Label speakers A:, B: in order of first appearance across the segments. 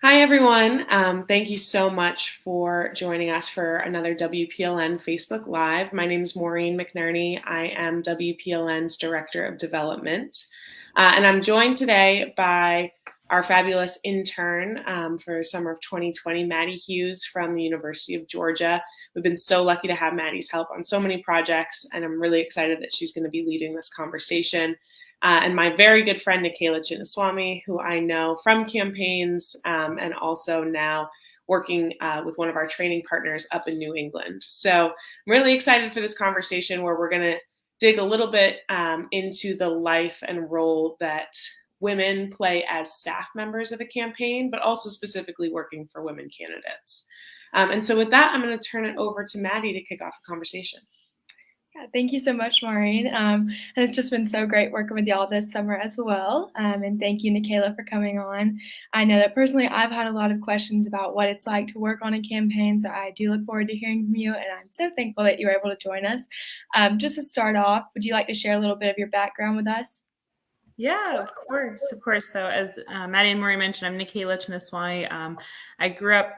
A: Hi, everyone. Thank you so much for joining us for another WPLN Facebook Live. My name is Maureen McInerney. I am WPLN's Director of Development. And I'm joined today by our fabulous intern for summer of 2020, Maddi Hughes from the University of Georgia. We've been so lucky to have Maddi's help on so many projects, and I'm really excited that she's going to be leading this conversation. And my very good friend, Nicaela Chinnaswamy, who I know from campaigns and also now working with one of our training partners up in New England. So I'm really excited for this conversation where we're going to dig a little bit into the life and role that women play as staff members of a campaign, but also specifically working for women candidates. And so with that, I'm going to turn it over to Maddi to kick off the conversation.
B: Yeah, thank you so much, Maureen. And it's just been so great working with y'all this summer as well. And thank you, Nicaela, for coming on. I know that personally I've had a lot of questions about what it's like to work on a campaign, so I do look forward to hearing from you, and I'm so thankful that you were able to join us. Just to start off, would you like to share a little bit of your background with us?
C: Yeah, of course. So as Maddi and Maureen mentioned, I'm Nicaela Chinnaswamy. I grew up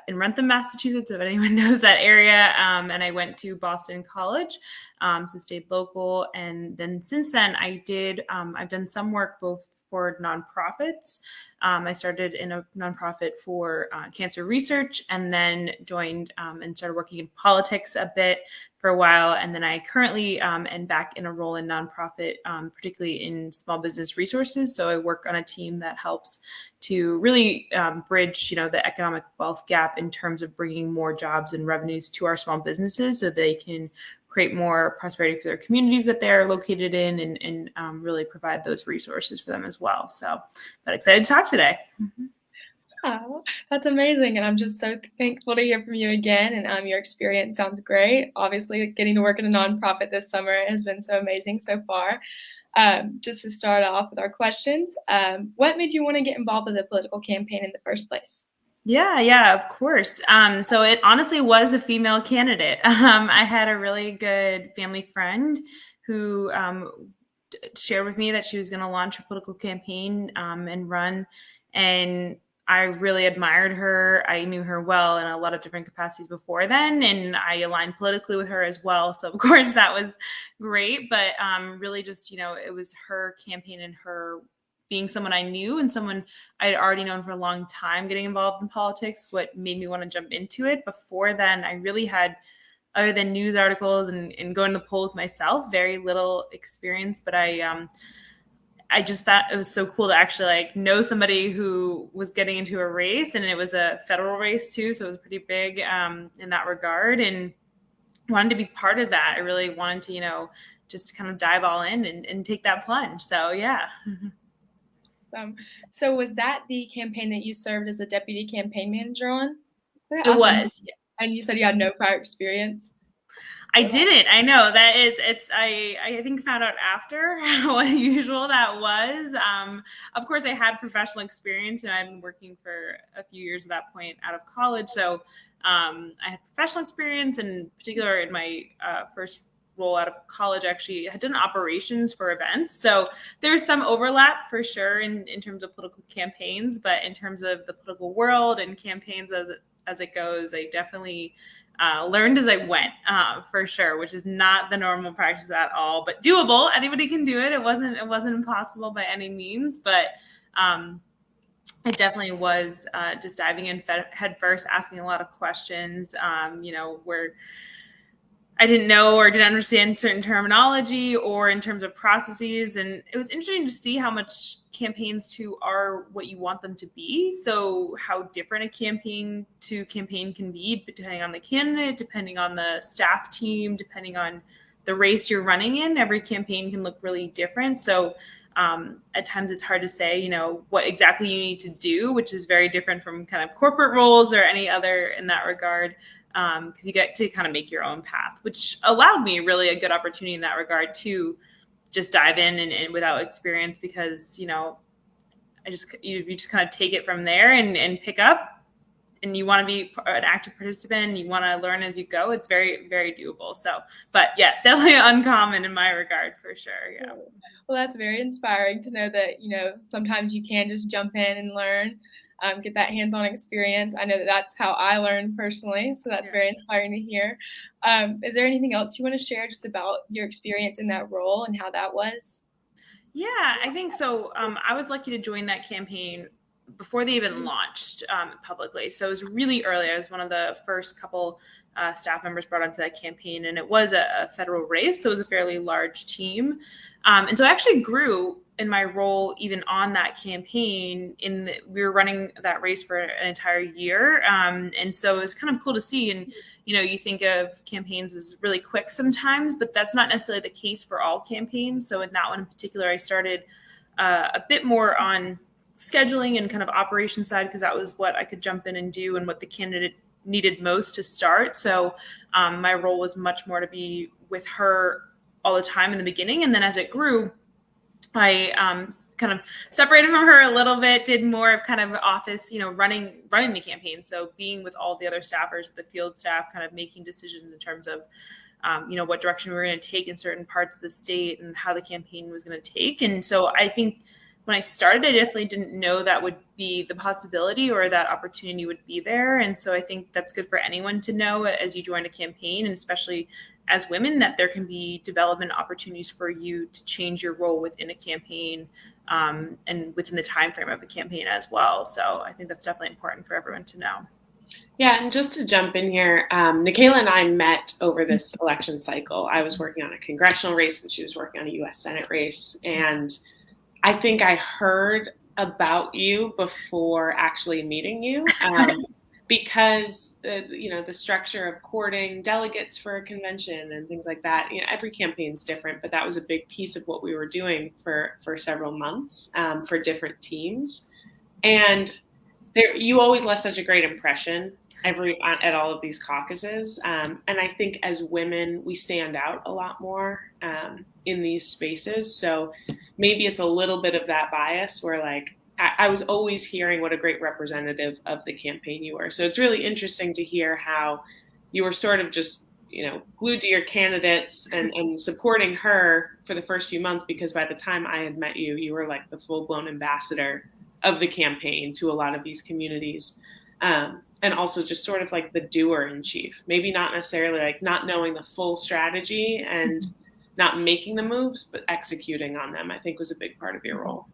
C: in Rentham, Massachusetts, if anyone knows that area, and I went to Boston College, so stayed local. And then since then, I've done some work both for nonprofits. I started in a nonprofit for cancer research, and then joined and started working in politics a bit for a while. And then I currently am back in a role in nonprofit, particularly in small business resources. So I work on a team that helps to really bridge, the economic wealth gap in terms of bringing more jobs and revenues to our small businesses so they can create more prosperity for their communities that they're located in, and really provide those resources for them as well. So, but excited to talk today. Mm-hmm.
B: Oh, that's amazing. And I'm just so thankful to hear from you again. And your experience sounds great. Obviously, getting to work in a nonprofit this summer has been so amazing so far. Just to start off with our questions, what made you want to get involved with a political campaign in the first place?
C: Yeah, of course. So it honestly was a female candidate. I had a really good family friend who shared with me that she was going to launch a political campaign and run. And I really admired her. I knew her well in a lot of different capacities before then, and I aligned politically with her as well. So of course that was great, but really just, it was her campaign and her being someone I knew and someone I had already known for a long time getting involved in politics, what made me want to jump into it. Before then, I really had, other than news articles and going to the polls myself, very little experience, but I just thought it was so cool to actually know somebody who was getting into a race, and it was a federal race too. So it was pretty big in that regard, and wanted to be part of that. I really wanted to, just kind of dive all in and take that plunge. So yeah.
B: So was that the campaign that you served as a deputy campaign manager on?
C: It was.
B: And you said you had no prior experience?
C: I didn't. I know that I think found out after how unusual that was. Of course, I had professional experience, and I've been working for a few years at that point out of college. So I had professional experience, and in particular in my first role out of college, actually had done operations for events. So there's some overlap for sure in terms of political campaigns, but in terms of the political world and campaigns as it goes, I definitely learned as I went, for sure, which is not the normal practice at all, but doable. Anybody can do it. It wasn't impossible by any means, but it definitely was just diving in head first, asking a lot of questions, where I didn't know or didn't understand certain terminology or in terms of processes. And it was interesting to see how much campaigns too are what you want them to be. So how different a campaign can be depending on the candidate, depending on the staff team, depending on the race you're running in. Every campaign can look really different. So at times it's hard to say, what exactly you need to do, which is very different from kind of corporate roles or any other in that regard. Because you get to kind of make your own path, which allowed me really a good opportunity in that regard to just dive in and without experience, because, you just kind of take it from there and pick up, and you want to be an active participant. You want to learn as you go. It's very, very doable. So, but yes, definitely uncommon in my regard for sure. Yeah.
B: Well, that's very inspiring to know that, sometimes you can just jump in and learn. get that hands-on experience. I know that that's how I learned personally, so that's very inspiring to hear. Is there anything else you want to share just about your experience in that role and how that was?
C: Yeah, I think so. I was lucky to join that campaign before they even launched publicly. So it was really early. I was one of the first couple staff members brought onto that campaign, and it was a federal race, so it was a fairly large team. And so I actually grew in my role even on that campaign. We were running that race for an entire year, and so it was kind of cool to see. And you think of campaigns as really quick sometimes, but that's not necessarily the case for all campaigns. So in that one in particular, I started a bit more on scheduling and kind of operation side, because that was what I could jump in and do and what the candidate needed most to start. So my role was much more to be with her all the time in the beginning. And then as it grew, I kind of separated from her a little bit, did more of kind of office, running the campaign. So being with all the other staffers, the field staff, kind of making decisions in terms of, what direction we were going to take in certain parts of the state and how the campaign was going to take. And so I think when I started, I definitely didn't know that would be the possibility or that opportunity would be there. And so I think that's good for anyone to know as you join a campaign, and especially as women, that there can be development opportunities for you to change your role within a campaign and within the time frame of a campaign as well. So I think that's definitely important for everyone to know.
A: Yeah, and just to jump in here, Nicaela and I met over this election cycle. I was working on a congressional race and she was working on a U.S. Senate race. And I think I heard about you before actually meeting you because, the structure of courting delegates for a convention and things like that, every campaign's different, but that was a big piece of what we were doing for several months for different teams. And you always left such a great impression at all of these caucuses. And I think as women, we stand out a lot more in these spaces. So maybe it's a little bit of that bias where I was always hearing what a great representative of the campaign you were. So it's really interesting to hear how you were sort of just, glued to your candidates and supporting her for the first few months, because by the time I had met you, you were like the full-blown ambassador of the campaign to a lot of these communities. And also just sort of like the doer in chief, maybe not necessarily not knowing the full strategy and not making the moves, but executing on them, I think was a big part of your role.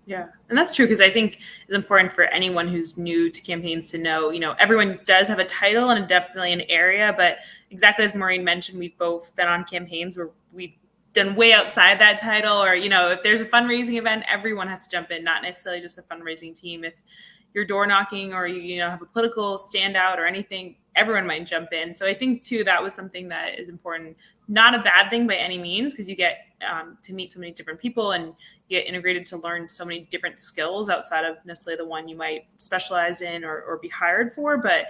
C: Yeah, and that's true, because I think it's important for anyone who's new to campaigns to know, everyone does have a title and definitely an area, but exactly as Maureen mentioned, we've both been on campaigns where we've done way outside that title, or, if there's a fundraising event, everyone has to jump in, not necessarily just the fundraising team. If you're door knocking or you have a political standout or anything, everyone might jump in. So I think too, that was something that is important. Not a bad thing by any means, because you get to meet so many different people and you get integrated to learn so many different skills outside of necessarily the one you might specialize in or be hired for. But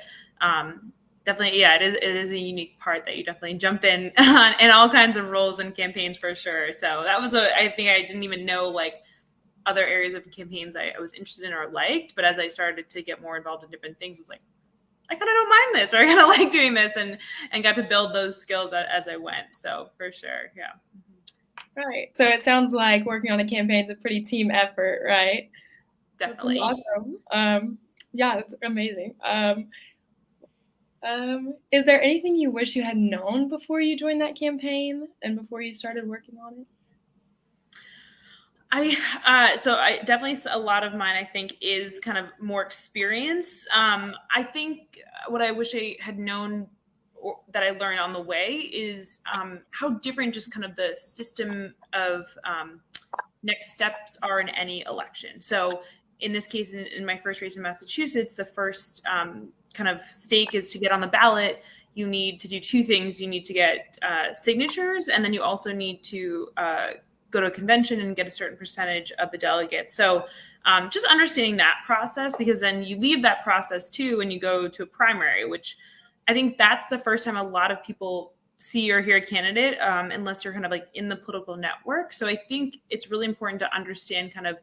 C: definitely, yeah, it is a unique part that you definitely jump in all kinds of roles and campaigns for sure. So that was I think I didn't even know other areas of campaigns I was interested in or liked. But as I started to get more involved in different things, it was I kind of don't mind this, or I kind of like doing this, and got to build those skills as I went. So for sure, yeah.
B: Right. So it sounds like working on a campaign is a pretty team effort, right?
C: Definitely.
B: That's awesome. Yeah, that's amazing. Is there anything you wish you had known before you joined that campaign and before you started working on it?
C: So I definitely, a lot of mine, I think, is kind of more experience. I think what I wish I had known or that I learned on the way is how different just kind of the system of next steps are in any election. So in this case, in my first race in Massachusetts, the first kind of stake is to get on the ballot. You need to do two things. You need to get signatures, and then you also need to go to a convention and get a certain percentage of the delegates. So just understanding that process, because then you leave that process too and you go to a primary, which I think that's the first time a lot of people see or hear a candidate, unless you're kind of in the political network. So I think it's really important to understand kind of,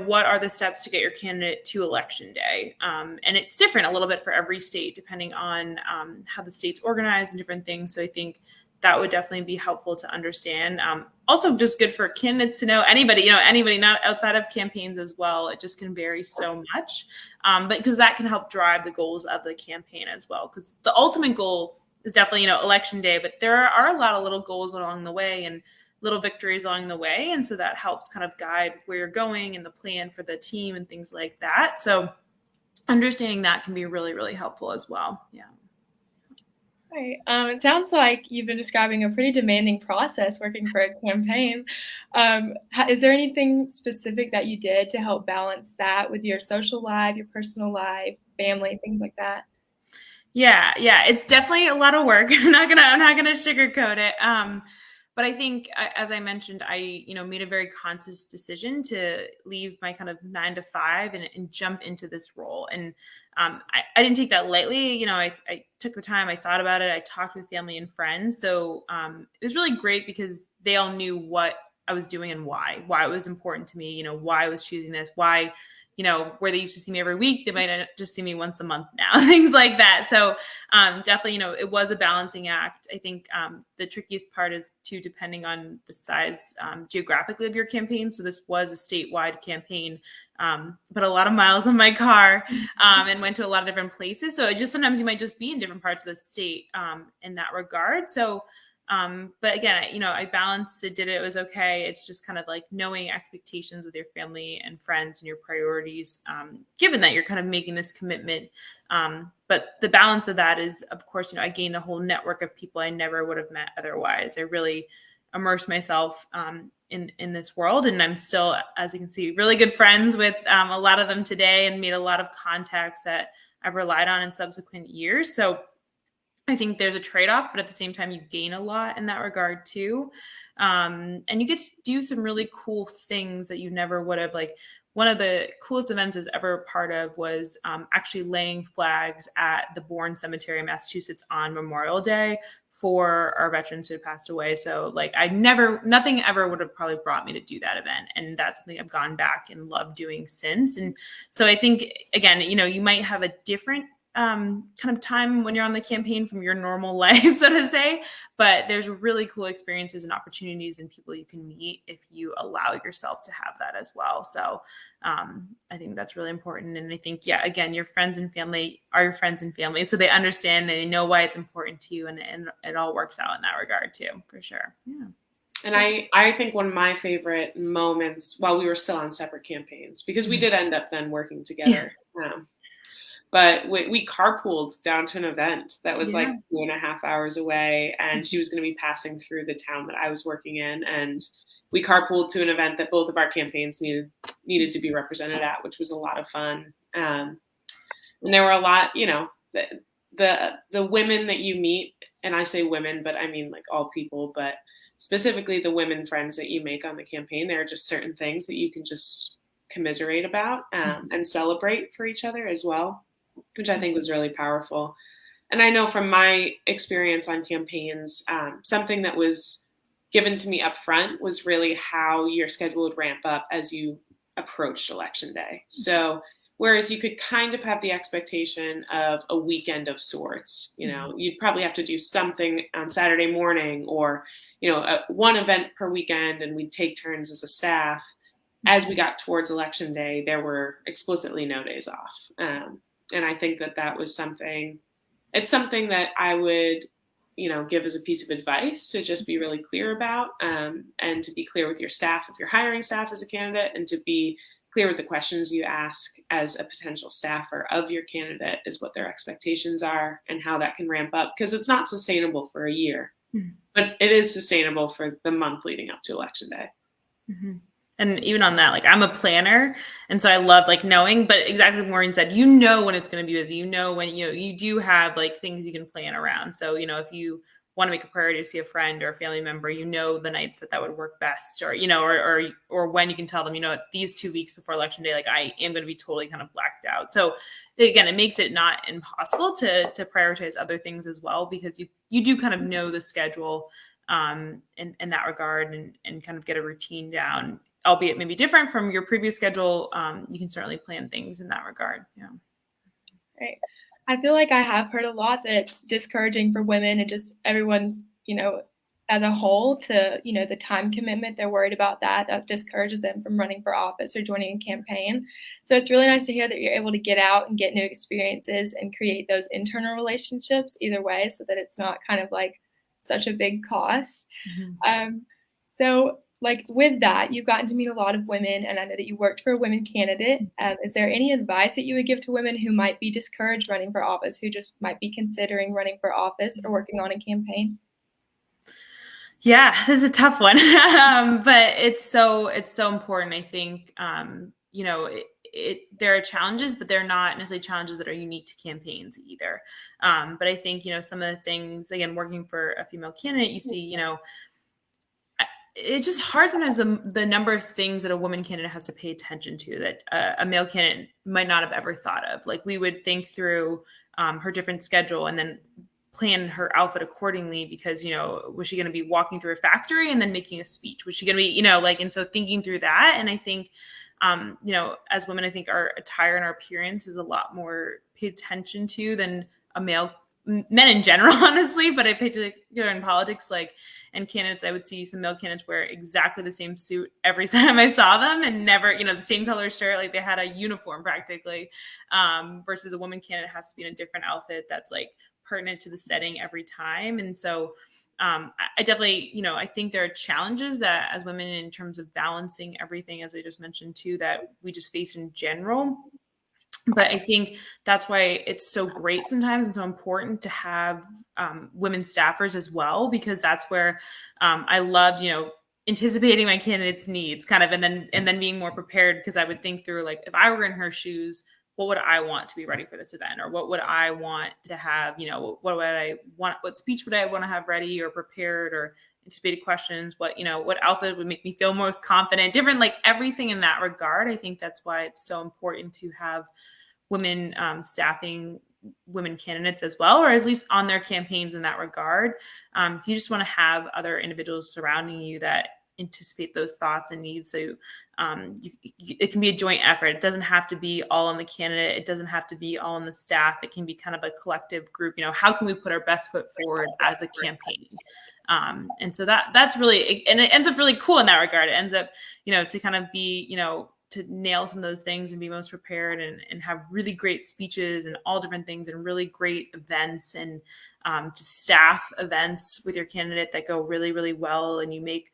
C: what are the steps to get your candidate to election day? And it's different a little bit for every state, depending on how the state's organized and different things. So I think that would definitely be helpful to understand. Also just good for candidates to know, anybody not outside of campaigns as well. It just can vary so much, but because that can help drive the goals of the campaign as well. Because the ultimate goal is definitely, election day, but there are a lot of little goals along the way and little victories along the way. And so that helps kind of guide where you're going and the plan for the team and things like that. So understanding that can be really, really helpful as well. Yeah.
B: Right. It sounds like you've been describing a pretty demanding process working for a campaign. Is there anything specific that you did to help balance that with your social life, your personal life, family, things like that?
C: Yeah, it's definitely a lot of work. I'm not gonna sugarcoat it. But I think, as I mentioned, I made a very conscious decision to leave my kind of 9 to 5 and jump into this role. And I didn't take that lightly. I took the time. I thought about it. I talked with family and friends. So it was really great because they all knew what I was doing and why it was important to me. Why I was choosing this. Why. Where they used to see me every week, they might just see me once a month now, things like that. So definitely, it was a balancing act. I think the trickiest part is depending on the size geographically of your campaign. So this was a statewide campaign, put a lot of miles on my car and went to a lot of different places. So sometimes you might just be in different parts of the state in that regard. So but again, I balanced it, did it, was okay. It's just kind of like knowing expectations with your family and friends and your priorities, given that you're kind of making this commitment. But the balance of that is, of course, I gained a whole network of people I never would have met otherwise. I really immersed myself in this world. And I'm still, as you can see, really good friends with a lot of them today and made a lot of contacts that I've relied on in subsequent years. So I think there's a trade-off, but at the same time, you gain a lot in that regard too. And you get to do some really cool things that you never would have. Like one of the coolest events I was ever part of was actually laying flags at the Bourne Cemetery in Massachusetts on Memorial Day for our veterans who had passed away. So like nothing ever would have probably brought me to do that event. And that's something I've gone back and loved doing since. And so I think, again, you might have a different kind of time when you're on the campaign from your normal life, so to say, but there's really cool experiences and opportunities and people you can meet if you allow yourself to have that as well. So I think that's really important. And I think, again, your friends and family are your friends and family. So they understand, they know why it's important to you, and it all works out in that regard too, for sure. Yeah.
A: And I think one of my favorite moments while we were still on separate campaigns, because we did end up then working together. But we carpooled down to an event that was like 2.5 hours away, and she was going to be passing through the town that I was working in, and we carpooled to an event that both of our campaigns needed to be represented at, which was a lot of fun. And there were a lot, the women that you meet, and I say women, but I mean like all people, but specifically the women friends that you make on the campaign. There are just certain things that you can just commiserate about and celebrate for each other as well, which I think was really powerful. And I know from my experience on campaigns, something that was given to me up front was really how your schedule would ramp up as you approached election day. So whereas you could kind of have the expectation of a weekend of sorts, you'd probably have to do something on Saturday morning or, one event per weekend, and we'd take turns as a staff. As we got towards election day, there were explicitly no days off. And I think that was something that I would, give as a piece of advice to just be really clear about, and to be clear with your staff if you're hiring staff as a candidate, and to be clear with the questions you ask as a potential staffer of your candidate is what their expectations are and how that can ramp up, because it's not sustainable for a year, but it is sustainable for the month leading up to election day.
C: Mm-hmm. And even on that, like I'm a planner. And so I love like knowing, but exactly what Maureen said, when it's going to be busy, when, you do have like things you can plan around. So, if you want to make a priority to see a friend or a family member, the nights that would work best, or, or when you can tell them, these 2 weeks before election day, like I am going to be totally kind of blacked out. So again, it makes it not impossible to prioritize other things as well, because you do kind of know the schedule in that regard and kind of get a routine down. Albeit maybe different from your previous schedule, you can certainly plan things in that regard. Yeah.
B: Right. I feel like I have heard a lot that it's discouraging for women and just everyone's, as a whole to, the time commitment. They're worried about that discourages them from running for office or joining a campaign. So it's really nice to hear that you're able to get out and get new experiences and create those internal relationships either way, so that it's not kind of like such a big cost. So like with that, you've gotten to meet a lot of women, and I know that you worked for a women candidate. Is there any advice that you would give to women who might be discouraged running for office, who just might be considering running for office or working on a campaign?
C: Yeah, this is a tough one, but it's so important. I think there are challenges, but they're not necessarily challenges that are unique to campaigns either. But I think some of the things, again, working for a female candidate, you see, it's just hard sometimes the number of things that a woman candidate has to pay attention to that a male candidate might not have ever thought of. Like we would think through her different schedule and then plan her outfit accordingly because, was she going to be walking through a factory and then making a speech? Was she going to be, and so thinking through that. And I think, as women, I think our attire and our appearance is a lot more paid attention to than men in general, honestly, but I particular in politics, and candidates, I would see some male candidates wear exactly the same suit every time I saw them and never, the same color shirt, like they had a uniform practically, versus a woman candidate has to be in a different outfit that's like pertinent to the setting every time. And so I definitely, I think there are challenges that as women in terms of balancing everything, as I just mentioned too, that we just face in general. But I think that's why it's so great sometimes and so important to have women staffers as well, because that's where I loved, anticipating my candidate's needs kind of, and then being more prepared, because I would think through, like, if I were in her shoes, what would I want to be ready for this event? Or what would I want to have, what speech would I want to have ready or prepared, or anticipated questions, what outfit would make me feel most confident, different, like everything in that regard. I think that's why it's so important to have women staffing women candidates as well, or at least on their campaigns in that regard. You just want to have other individuals surrounding you that anticipate those thoughts and needs. So it can be a joint effort. It doesn't have to be all on the candidate. It doesn't have to be all on the staff. It can be kind of a collective group. How can we put our best foot forward as a campaign? And so that's really, and it ends up really cool in that regard. It ends up, to kind of be, to nail some of those things and be most prepared and have really great speeches and all different things and really great events and just staff events with your candidate that go really, really well. And you make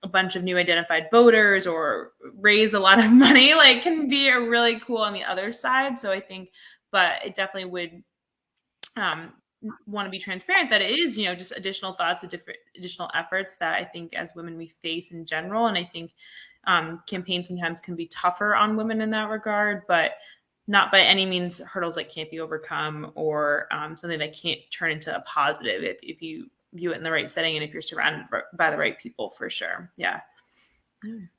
C: a bunch of new identified voters or raise a lot of money, like, can be a really cool on the other side. So I think, but it definitely would want to be transparent that it is, just additional thoughts, additional efforts that I think as women we face in general. And I think campaigns sometimes can be tougher on women in that regard, but not by any means hurdles that can't be overcome, or something that can't turn into a positive if you view it in the right setting and if you're surrounded by the right people, for sure. Yeah.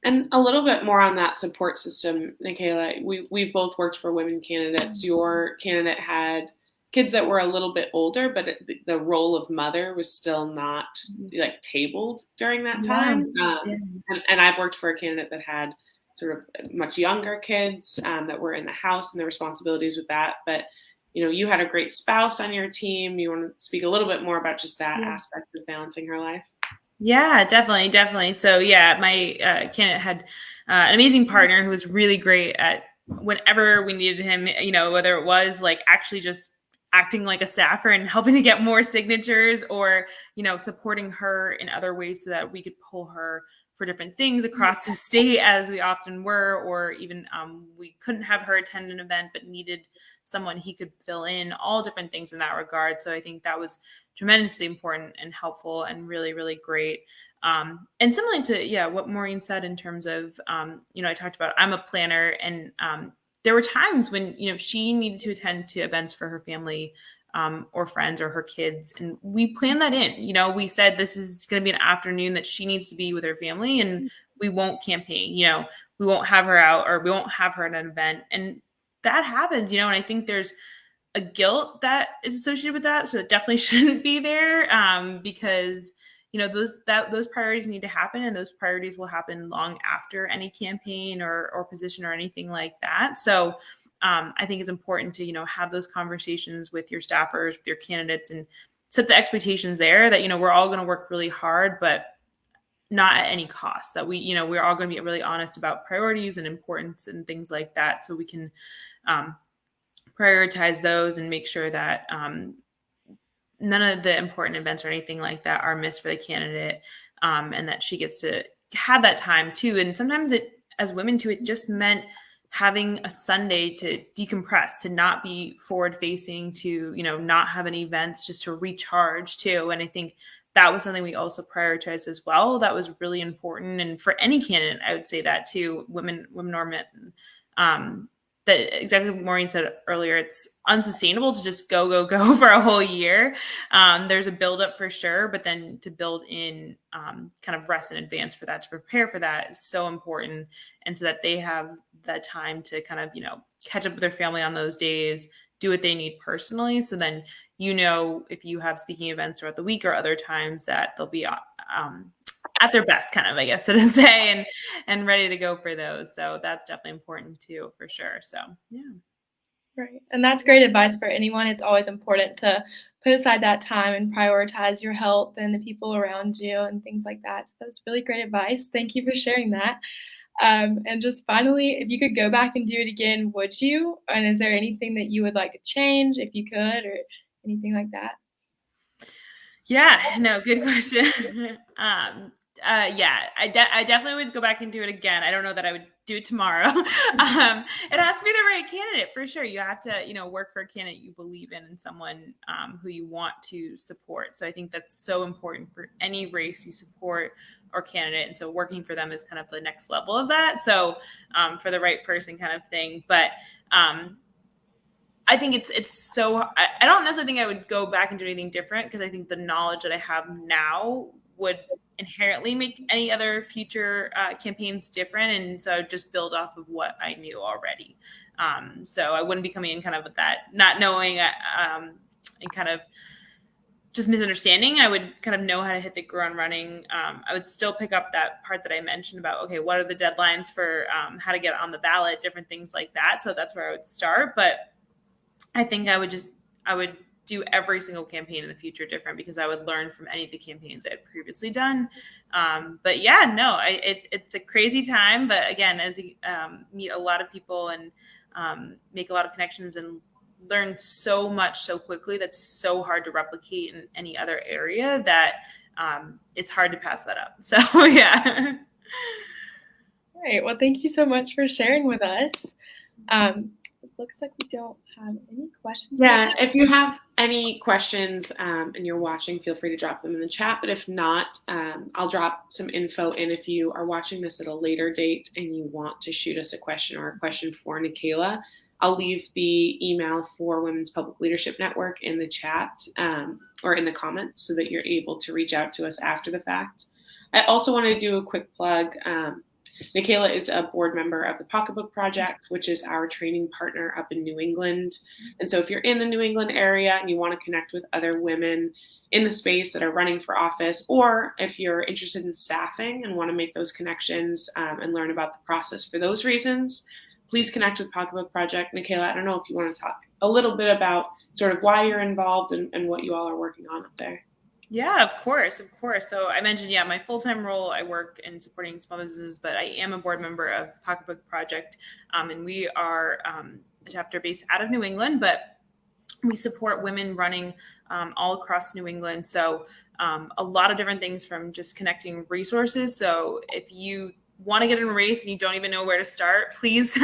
A: And a little bit more on that support system, Nicaela. We've both worked for women candidates. Your candidate had kids that were a little bit older, but the role of mother was still not like tabled during that time. And I've worked for a candidate that had sort of much younger kids that were in the house and the responsibilities with that. But, you had a great spouse on your team. You want to speak a little bit more about just that aspect of balancing her life?
C: Yeah, definitely. So my candidate had an amazing partner who was really great at whenever we needed him, whether it was like actually just acting like a staffer and helping to get more signatures, or, supporting her in other ways so that we could pull her for different things across the state, as we often were, or even we couldn't have her attend an event but needed someone he could fill in, all different things in that regard. So I think that was tremendously important and helpful and really, really great. And similar to, what Maureen said in terms of, I talked about, I'm a planner, and there were times when, she needed to attend to events for her family or friends or her kids. And we planned that in, we said, this is going to be an afternoon that she needs to be with her family, and we won't campaign, we won't have her out, or we won't have her at an event. And that happens, and I think there's a guilt that is associated with that. So it definitely shouldn't be there, because those priorities need to happen, and those priorities will happen long after any campaign or position or anything like that. So I think it's important to, have those conversations with your staffers, with your candidates, and set the expectations there that, we're all going to work really hard, but not at any cost, that we're all going to be really honest about priorities and importance and things like that. So we can prioritize those and make sure that none of the important events or anything like that are missed for the candidate, and that she gets to have that time too. And sometimes as women too, it just meant having a Sunday to decompress, to not be forward facing, to, not have any events, just to recharge too. And I think that was something we also prioritized as well. That was really important. And for any candidate, I would say that too, women or men, that exactly what Maureen said earlier, it's unsustainable to just go for a whole year. There's a buildup for sure, but then to build in kind of rest in advance for that, to prepare for that is so important. And so that they have that time to kind of, catch up with their family on those days, do what they need personally. So then, if you have speaking events throughout the week or other times, that they'll be at their best, kind of, I guess, so to say, and ready to go for those. So that's definitely important too, for sure. So, yeah.
B: Right. And that's great advice for anyone. It's always important to put aside that time and prioritize your health and the people around you and things like that. So that's really great advice. Thank you for sharing that. And just finally, if you could go back and do it again, would you? And is there anything that you would like to change if you could, or anything like that?
C: Yeah, no, good question. Yeah, I definitely would go back and do it again. I don't know that I would do it tomorrow. It has to be the right candidate for sure. You have to, work for a candidate you believe in, and someone who you want to support. So I think that's so important for any race you support or candidate. And so working for them is kind of the next level of that. So for the right person kind of thing. But I think it's so, I don't necessarily think I would go back and do anything different, because I think the knowledge that I have now would inherently make any other future campaigns different. And so I'd just build off of what I knew already. So I wouldn't be coming in kind of with that, not knowing and kind of just misunderstanding. I would kind of know how to hit the ground running. I would still pick up that part that I mentioned about, okay, what are the deadlines for how to get on the ballot, different things like that. So that's where I would start. But I think I would do every single campaign in the future different, because I would learn from any of the campaigns I had previously done. But yeah, no, it's a crazy time. But again, as you meet a lot of people and make a lot of connections and learn so much so quickly, that's so hard to replicate in any other area, that it's hard to pass that up. So yeah.
B: Great. Well, thank you so much for sharing with us. It looks like we don't have any questions.
A: Yeah, if you have any questions and you're watching, feel free to drop them in the chat. But if not, I'll drop some info in if you are watching this at a later date and you want to shoot us a question or a question for Nicaela. I'll leave the email for Women's Public Leadership Network in the chat or in the comments, so that you're able to reach out to us after the fact. I also want to do a quick plug. Nicaela is a board member of the Pocketbook Project, which is our training partner up in New England. And so if you're in the New England area and you want to connect with other women in the space that are running for office, or if you're interested in staffing and want to make those connections and learn about the process for those reasons, please connect with Pocketbook Project. Nicaela, I don't know if you want to talk a little bit about sort of why you're involved and what you all are working on up there.
C: Yeah, of course. So I mentioned, my full-time role, I work in supporting small businesses, but I am a board member of Pocketbook Project. And we are a chapter based out of New England, but we support women running all across New England. So a lot of different things, from just connecting resources. So if you want to get in a race and you don't even know where to start, please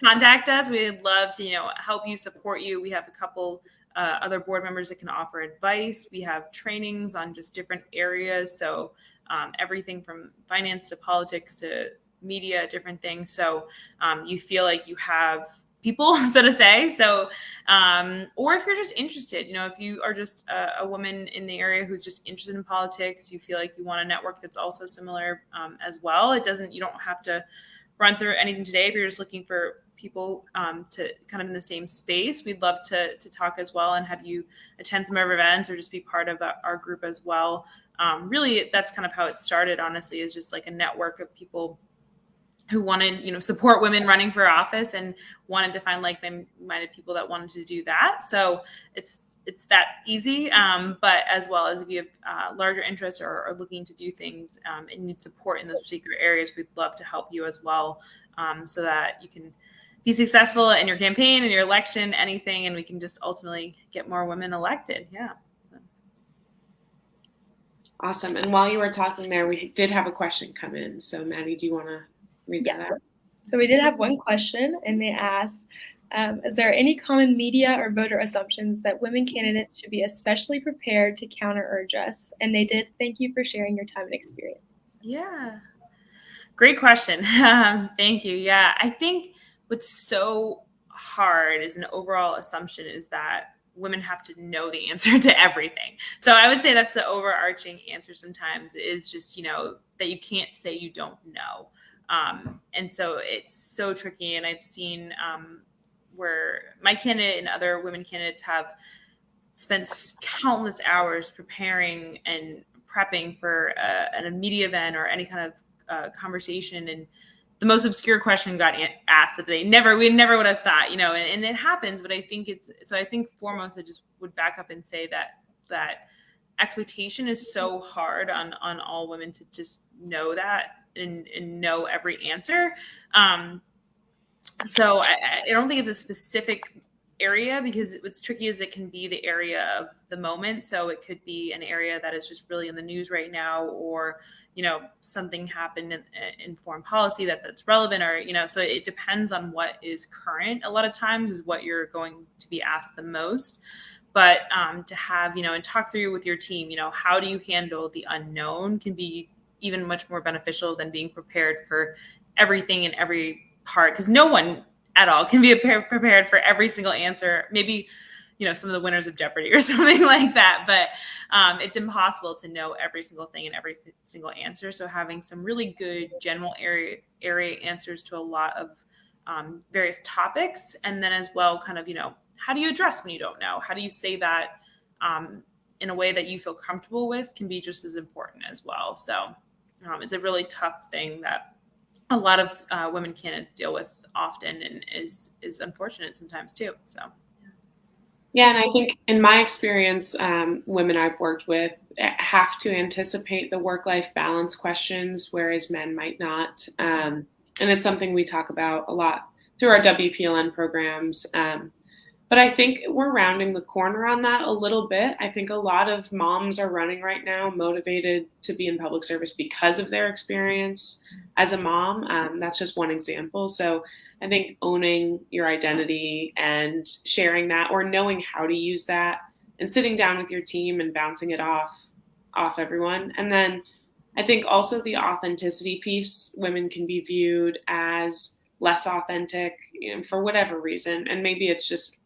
C: contact us. We'd love to, help you, support you. We have a couple other board members that can offer advice. We have trainings on just different areas. So everything from finance to politics to media, different things. So you feel like you have people, so to say. So, or if you're just interested, if you are just a woman in the area who's just interested in politics, you feel like you want a network that's also similar as well. You don't have to run through anything today. If you're just looking for people to kind of in the same space, we'd love to talk as well and have you attend some of our events or just be part of our group as well. Really, that's kind of how it started, honestly, is just like a network of people who wanted, support women running for office and wanted to find like-minded people that wanted to do that. So it's it's that easy. But as well as if you have larger interests or are looking to do things and need support in those particular areas, we'd love to help you as well, so that you can be successful in your campaign, in your election, anything, and we can just ultimately get more women elected. Yeah.
A: Awesome. And while you were talking there, we did have a question come in. So Maddi, do you want to read that out?
B: So we did have one question, and they asked, is there any common media or voter assumptions that women candidates should be especially prepared to counter or address? And they did thank you for sharing your time and experience.
C: Yeah. Great question. Thank you. Yeah. I think what's so hard is an overall assumption is that women have to know the answer to everything. So I would say that's the overarching answer sometimes is just, that you can't say you don't know. And so it's so tricky. And I've seen where my candidate and other women candidates have spent countless hours preparing and prepping for a media event or any kind of conversation, and the most obscure question got asked that we never would have thought, and it happens. But I think I think foremost, I just would back up and say that expectation is so hard on all women to just know that and know every answer. So I don't think it's a specific area, because what's tricky is it can be the area of the moment. So it could be an area that is just really in the news right now, or something happened in foreign policy that's relevant, or so it depends on what is current. A lot of times is what you're going to be asked the most. But to have and talk through with your team, how do you handle the unknown, can be even much more beneficial than being prepared for everything in every part, because no one at all can be prepared for every single answer. Maybe some of the winners of Jeopardy or something like that, but it's impossible to know every single thing and every single answer. So having some really good general area answers to a lot of various topics, and then as well kind of how do you address when you don't know, how do you say that in a way that you feel comfortable with, can be just as important as well. So it's a really tough thing that a lot of women candidates deal with often, and is unfortunate sometimes too. So.
A: Yeah, and I think in my experience, women I've worked with have to anticipate the work-life balance questions, whereas men might not. And it's something we talk about a lot through our WPLN programs. But I think we're rounding the corner on that a little bit. I think a lot of moms are running right now motivated to be in public service because of their experience as a mom. That's just one example. So I think owning your identity and sharing that, or knowing how to use that, and sitting down with your team and bouncing it off everyone. And then I think also the authenticity piece, women can be viewed as less authentic, for whatever reason. And maybe it's just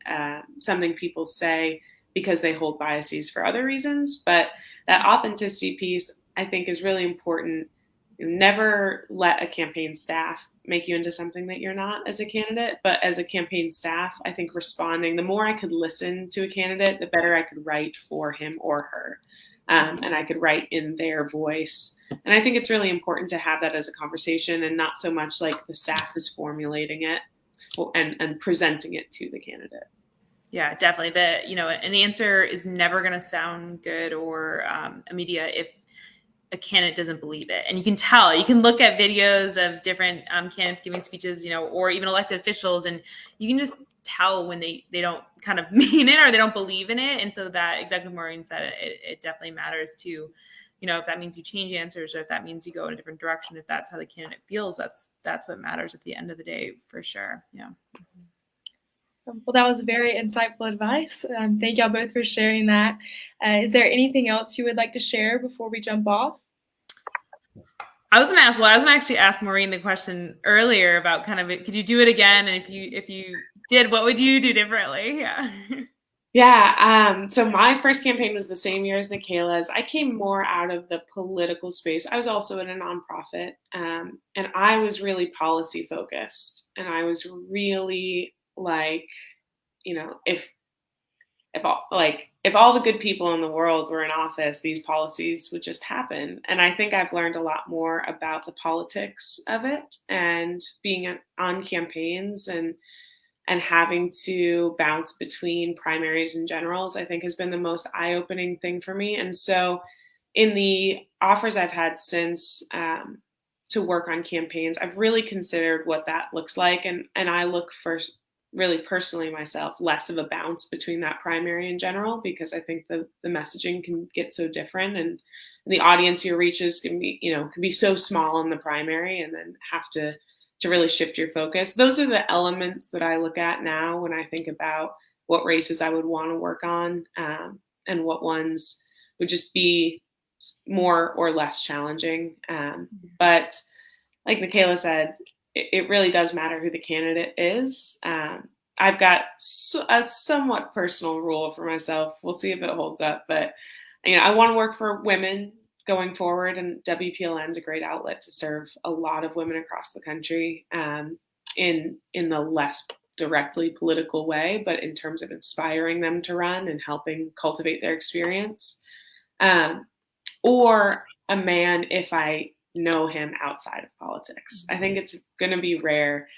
A: something people say because they hold biases for other reasons. But that authenticity piece, I think, is really important. Never let a campaign staff make you into something that you're not as a candidate. But as a campaign staff, I think responding, the more I could listen to a candidate, the better I could write for him or her. And I could write in their voice. And I think it's really important to have that as a conversation, and not so much like the staff is formulating it and presenting it to the candidate.
C: Yeah, definitely. An answer is never going to sound good or immediate if a candidate doesn't believe it. And you can tell, you can look at videos of different candidates giving speeches, or even elected officials, and you can just tell when they don't kind of mean it or they don't believe in it. And so that, exactly what Maureen said, it definitely matters too. If that means you change answers, or if that means you go in a different direction, if that's how the candidate feels, that's what matters at the end of the day, for sure. Yeah.
B: Well, that was very insightful advice. Thank y'all both for sharing that. Is there anything else you would like to share before we jump off?
C: I was going to actually ask Maureen the question earlier about kind of could you do it again? And if you did, what would you do differently? Yeah.
A: Yeah. So my first campaign was the same year as Nicaela's. I came more out of the political space. I was also in a nonprofit, and I was really policy focused. And I was really like, if all the good people in the world were in office, these policies would just happen. And I think I've learned a lot more about the politics of it, and being on campaigns, and and having to bounce between primaries and generals, I think has been the most eye-opening thing for me. And so in the offers I've had since to work on campaigns, I've really considered what that looks like. And I look for really personally myself, less of a bounce between that primary and general, because I think the messaging can get so different, and the audience your reaches can be so small in the primary, and then have to really shift your focus. Those are the elements that I look at now when I think about what races I would want to work on, and what ones would just be more or less challenging. But like Nicaela said, it really does matter who the candidate is. I've got a somewhat personal rule for myself. We'll see if it holds up, but I want to work for women going forward, and WPLN is a great outlet to serve a lot of women across the country, in the less directly political way, but in terms of inspiring them to run and helping cultivate their experience. Or a man if I know him outside of politics. I think it's going to be rare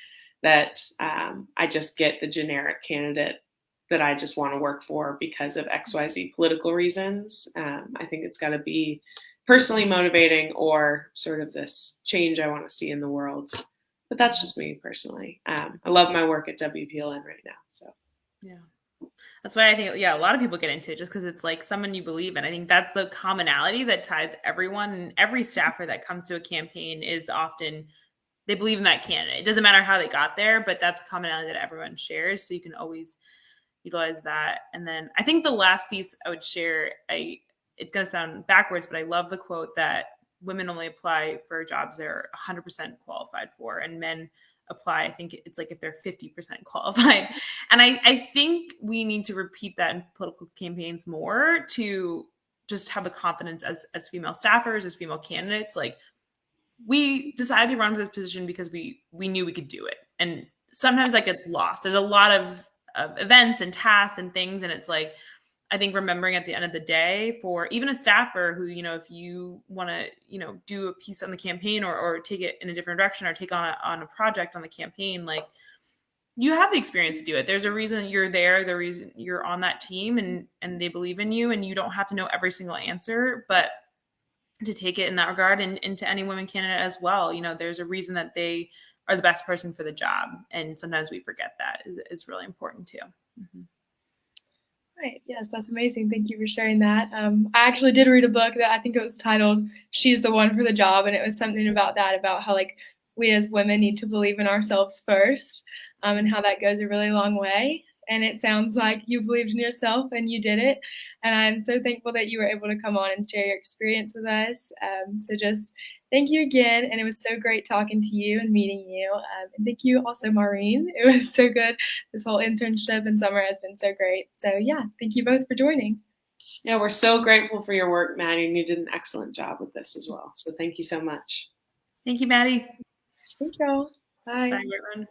A: that I just get the generic candidate that I just want to work for because of XYZ political reasons. I think it's got to be personally motivating, or sort of this change I want to see in the world. But that's just me personally. I love my work at WPLN right now. So
C: yeah. That's why I think, a lot of people get into it just because it's like someone you believe in. I think that's the commonality that ties everyone. And every staffer that comes to a campaign is often, they believe in that candidate. It doesn't matter how they got there, but that's a commonality that everyone shares. So you can always utilize that. And then I think the last piece I would share, it's going to sound backwards, but I love the quote that women only apply for jobs they're 100% qualified for, and men apply, I think it's like if they're 50% qualified. And I think we need to repeat that in political campaigns more, to just have the confidence as female staffers, as female candidates. Like, we decided to run for this position because we knew we could do it. And sometimes that gets lost. There's a lot of events and tasks and things. And it's like, I think remembering at the end of the day, for even a staffer who, if you want to, do a piece on the campaign, or take it in a different direction, or take on a project on the campaign, like, you have the experience to do it. There's a reason you're there, the reason you're on that team, and they believe in you, and you don't have to know every single answer, but to take it in that regard, and to any women candidate as well, there's a reason that they are the best person for the job. And sometimes we forget that is really important too. Mm-hmm.
B: Right. Yes, that's amazing. Thank you for sharing that. I actually did read a book that I think it was titled "She's the One for the Job," and it was something about that, about how we as women need to believe in ourselves first, and how that goes a really long way. And it sounds like you believed in yourself and you did it. And I'm so thankful that you were able to come on and share your experience with us. So just thank you again. And it was so great talking to you and meeting you. And thank you also, Maureen. It was so good. This whole internship and summer has been so great. So yeah, thank you both for joining.
A: Yeah, we're so grateful for your work, Maddi, and you did an excellent job with this as well. So thank you so much.
C: Thank you, Maddi.
B: Thank y'all. Bye.
C: Bye, everyone.